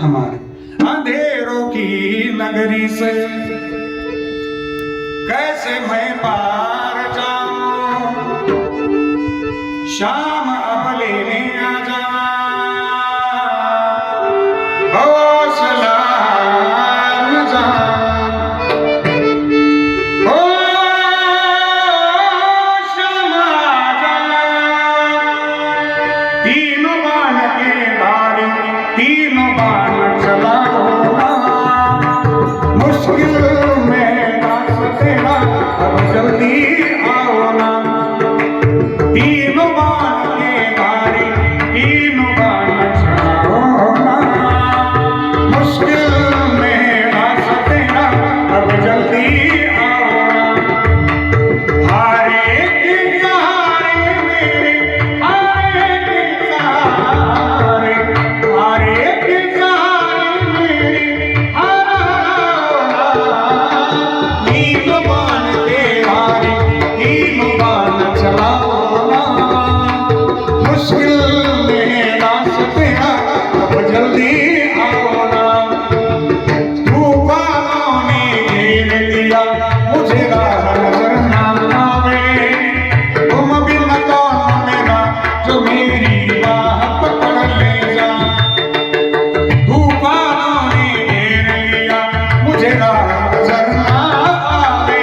हमारे अंधेरों की नगरी से कैसे मैं पार जाऊं, शाम अब लेने आ जा, हौसला न जा, ओ शाम आ जा। तीनों बाण के धारी, तीनों बाण चलाओ ना, मुश्किल में रास्ते ना, अब जल्दी आओ ना। तीनों बाण के धारी, तीनों बाण चलाओ ना, मुश्किल में रास्ते ना, अब जल्दी आओ ना। हारे के सहारे मेरे, हारे के सहारे, हारे के सहारे मेरे, हारा तीनों बाण के हारे, तीनों बाण चलाओ ना, मुश्किल में रास्ते ना, अब जल्दी आओ ना। तूफानों ने घेर लिया मुझे, राह नजर ना आवे, तुम बिन कौन मेरा जो मेरी बाह पकड़ ले जा। तूफानों ने घेर लिया मुझे, राह नजर ना आवे,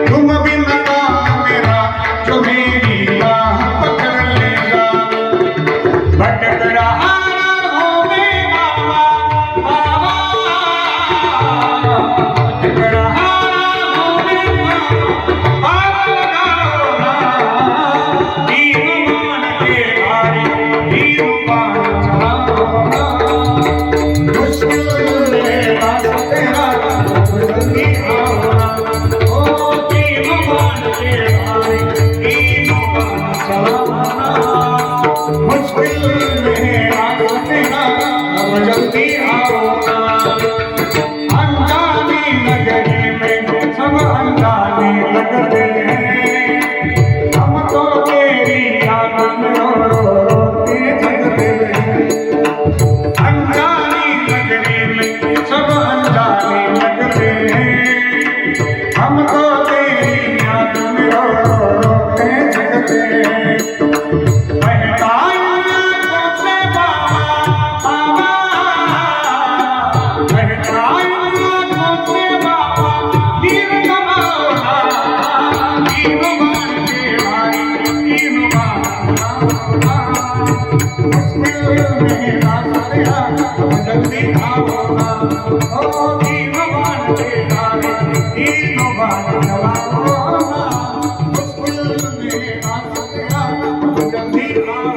तुम बिन कौन मेरा जो मेरी बाह पकड़ ले जा। भटक रहा हूँ मैं बाबा, बाबा, भटक रहा हूँ मैं बाबा, पार लगाओ ना। तीनों बाण के धारी, तीनों बाण चलाओ ना, मुश्किल में रास्ते ना, अब जल्दी आओ ना। ओ तीनों बाण के धारी, तीनों बाण चलाओ ना, मुश्किल में रास्ते ना, अब जल्दी आओ ना। अनजानी नगरी में सब अनजाने लगते हैं, हम तो तेरी याद में रो रो के जगते हैं। अनजानी नगरी में सब अनजाने लगते हैं, हम तो तेरी याद में रो रो के जगते हैं। जल्दी आओ ना, ओ तीनों बाण के धारे, तीनों बाण चलाओ ना, मुश्किल में रास्ते ना, जल्दी आओ।